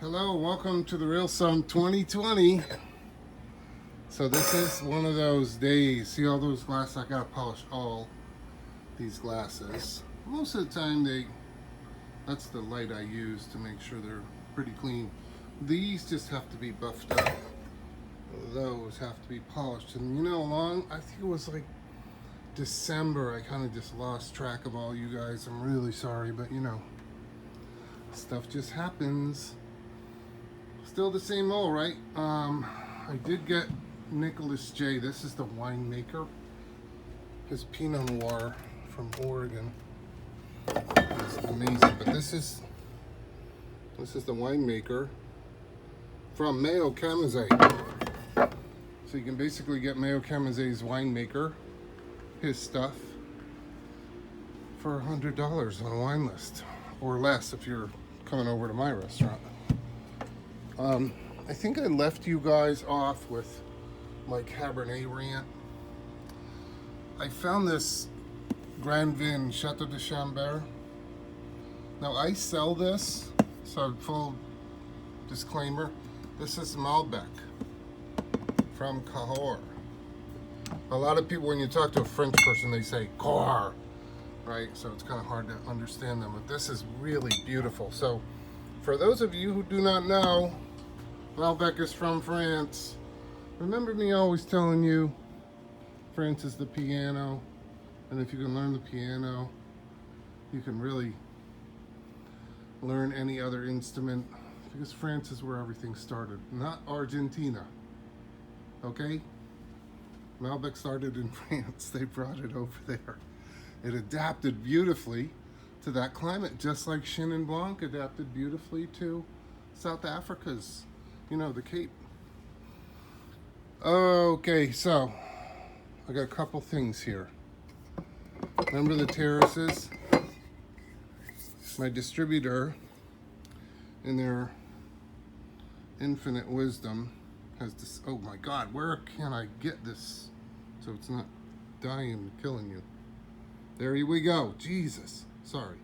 Hello, welcome to the Real Sum 2020. So this is one of those days. See all those glasses? I gotta polish all these glasses. Most of the time that's the light I use to make sure they're pretty clean. These just have to be buffed up. Those have to be polished. And I think it was like December, I kind of just lost track of all you guys. I'm really sorry, but stuff just happens. Still the same old, right? I did get Nicholas J. This is the winemaker. His Pinot Noir from Oregon. It's amazing. But this is the winemaker from Mayo Kamazay. So you can basically get Mayo Kamazay's winemaker, his stuff, for $100 on a wine list, or less if you're coming over to my restaurant. I think I left you guys off with my Cabernet rant. I found this Grand Vin Chateau de Chambert. Now I sell this, so full disclaimer, this is Malbec from Cahors. A lot of people, when you talk to a French person, they say Cahors, right? So it's kind of hard to understand them, but this is really beautiful. So for those of you who do not know, Malbec is from France. Remember me always telling you, France is the piano, and if you can learn the piano, you can really learn any other instrument, because France is where everything started, not Argentina. Okay? Malbec started in France. They brought it over there. It adapted beautifully to that climate, just like Chenin Blanc adapted beautifully to South Africa's, the Cape. Okay, so I got a couple things here. Remember the terraces? My distributor, in their infinite wisdom, has this. Oh my God, where can I get this so it's not dying and killing you? There we go. Jesus, sorry.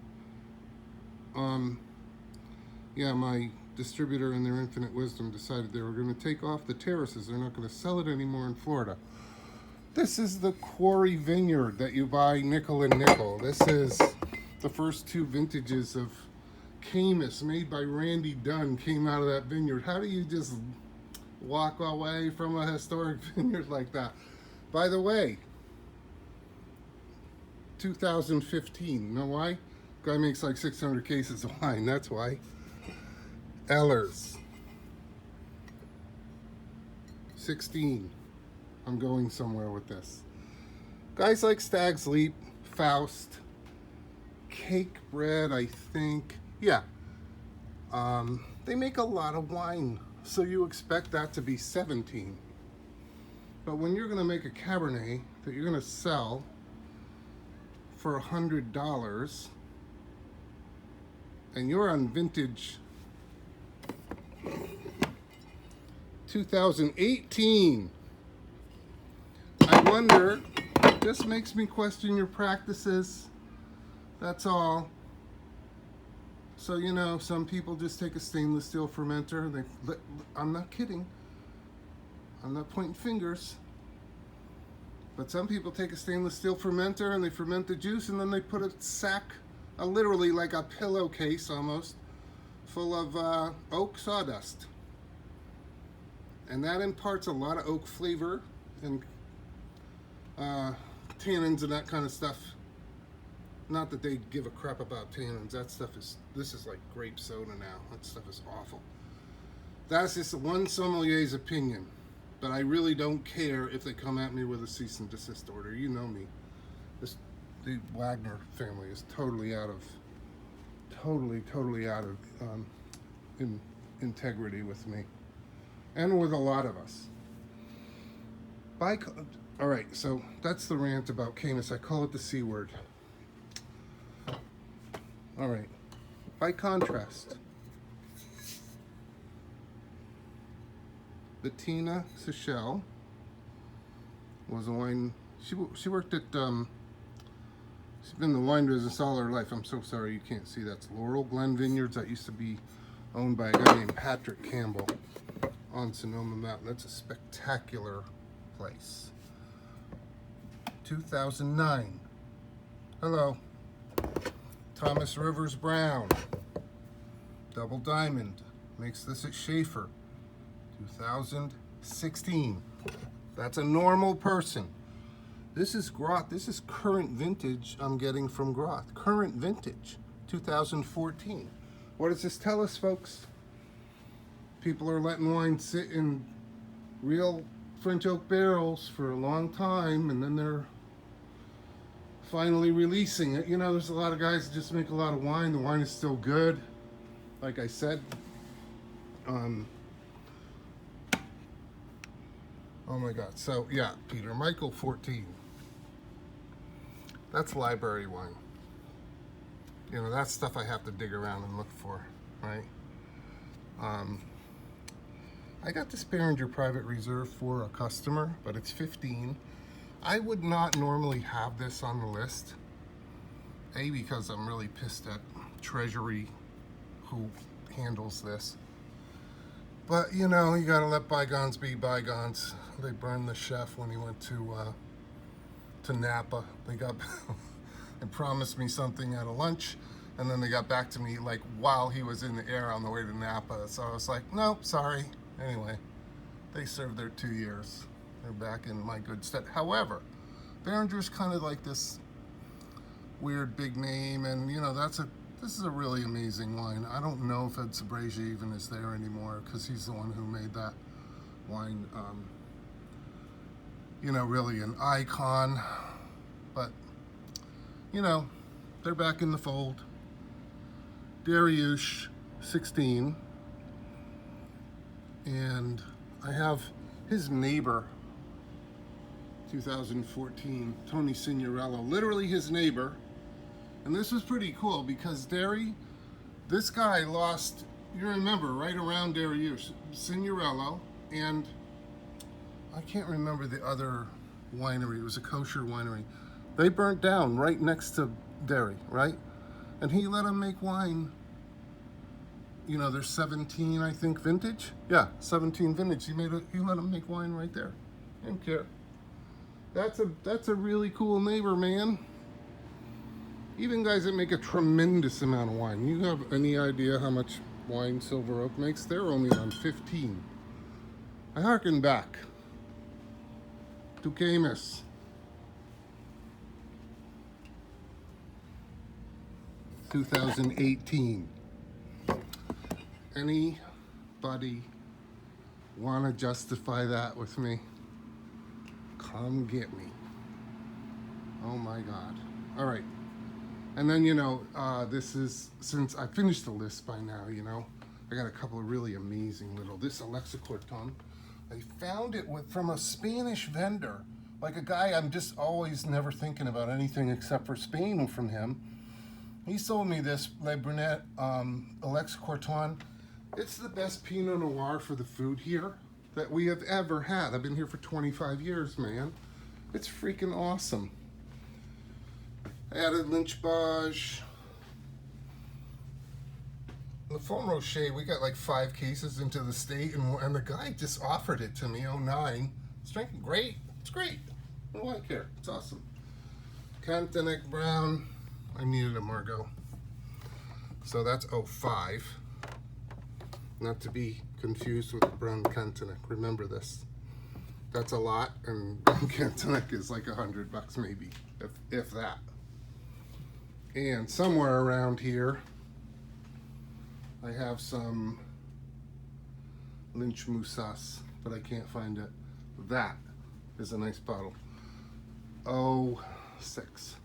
Yeah, my distributor in their infinite wisdom decided they were going to take off the terraces. They're not going to sell it anymore in Florida. This is the Quarry Vineyard that you buy nickel and nickel. This is the first two vintages of Caymus made by Randy Dunn came out of that vineyard. How do you just walk away from a historic vineyard like that? By the way, 2015. Know why? Guy makes like 600 cases of wine. That's why. Ellers. 16. I'm going somewhere with this. Guys like Stag's Leap, Faust, Cake Bread, I think. Yeah. They make a lot of wine, so you expect that to be 17. But when you're going to make a Cabernet that you're going to sell for $100, and you're on vintage 2018, I wonder, just makes me question your practices. That's all. So, some people just take a stainless steel fermenter. I'm not kidding. I'm not pointing fingers. But some people take a stainless steel fermenter and they ferment the juice, and then they put a sack, literally like a pillowcase almost, full of oak sawdust. And that imparts a lot of oak flavor and tannins and that kind of stuff. Not that they give a crap about tannins. This is like grape soda now. That stuff is awful. That's just one sommelier's opinion. But I really don't care if they come at me with a cease and desist order. You know me. The Wagner family is totally out of integrity with me. And with a lot of us. All right, so that's the rant about Caymus. I call it the C word. All right. By contrast, Bettina Sichel was a wine. She worked at. She's been in the wine business all her life. I'm so sorry you can't see. That's Laurel Glen Vineyards. That used to be owned by a guy named Patrick Campbell on Sonoma Mountain. That's a spectacular place. 2009. Hello. Thomas Rivers Brown. Double Diamond. Makes this at Schaefer. 2016. That's a normal person. This is Groth. This is current vintage I'm getting from Groth. Current vintage. 2014. What does this tell us, folks? People are letting wine sit in real French oak barrels for a long time, and then they're finally releasing it. You know, there's a lot of guys that just make a lot of wine. The wine is still good, like I said. Oh my God. So yeah, Peter Michael 14. That's library wine. You know, that's stuff I have to dig around and look for, right? I got this Beringer Private Reserve for a customer, but it's 15. I would not normally have this on the list. A, because I'm really pissed at Treasury, who handles this. But, you know, you gotta let bygones be bygones. They burned the chef when he went to Napa. They promised me something at a lunch, and then they got back to me like while he was in the air on the way to Napa. So I was like, nope, sorry. Anyway, they served their 2 years. They're back in my good stead. However, Beringer's kind of like this weird big name, and you know, this is a really amazing wine. I don't know if Ed Sabrasia even is there anymore, because he's the one who made that wine, you know, really an icon. But you know, they're back in the fold. Dariush 16. And I have his neighbor, 2014, Tony Signorello, literally his neighbor. And this was pretty cool because this guy lost, you remember, right around Dariush, Signorello, and I can't remember the other winery. It was a kosher winery. They burnt down right next to Derry, right? And he let them make wine. You know, there's 17, I think, vintage. Yeah, 17 vintage. He let them make wine right there. Didn't care. That's a really cool neighbor, man. Even guys that make a tremendous amount of wine. You have any idea how much wine Silver Oak makes? They're only on 15. I harken back to Caymus. (2018). Anybody want to justify that with me? Come get me. Oh my God. All right. And then, you know, this is, since I finished the list by now, you know, I got a couple of really amazing this Alexa Corton. I found it from a Spanish vendor, like a guy I'm just always never thinking about anything except for Spain from him. He sold me this Le Brunet Alexa Corton. It's the best Pinot Noir for the food here that we have ever had. I've been here for 25 years, man. It's freaking awesome. I added Lynch Bage. La Femme Rocher, we got like 5 cases into the state, and the guy just offered it to me, 09. It's drinking great. It's great. I don't like it. It's awesome. Cantenac Brown. I needed a Margot. So that's 05. Not to be confused with Brown Cantenac. Remember this. That's a lot, and Brown Cantenac is like $100 maybe, if that. And somewhere around here, I have some Lynch Moussas, but I can't find it. That is a nice bottle. 06.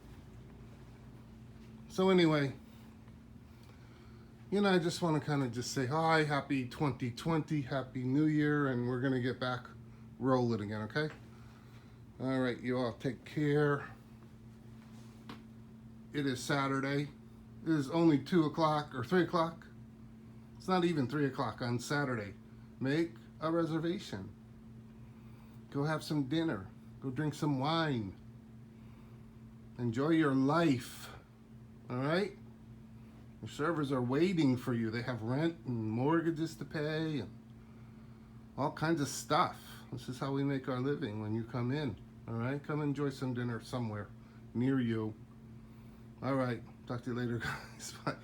So anyway, you know, I just want to kind of just say hi, happy 2020, happy New Year, and we're going to get back rolling again, okay? All right, you all take care. It is Saturday. It is only 2 o'clock or 3 o'clock. It's not even 3 o'clock on Saturday. Make a reservation. Go have some dinner. Go drink some wine. Enjoy your life. All right? Your servers are waiting for you. They have rent and mortgages to pay and all kinds of stuff. This is how we make our living when you come in. All right? Come enjoy some dinner somewhere near you. All right. Talk to you later, guys. Bye.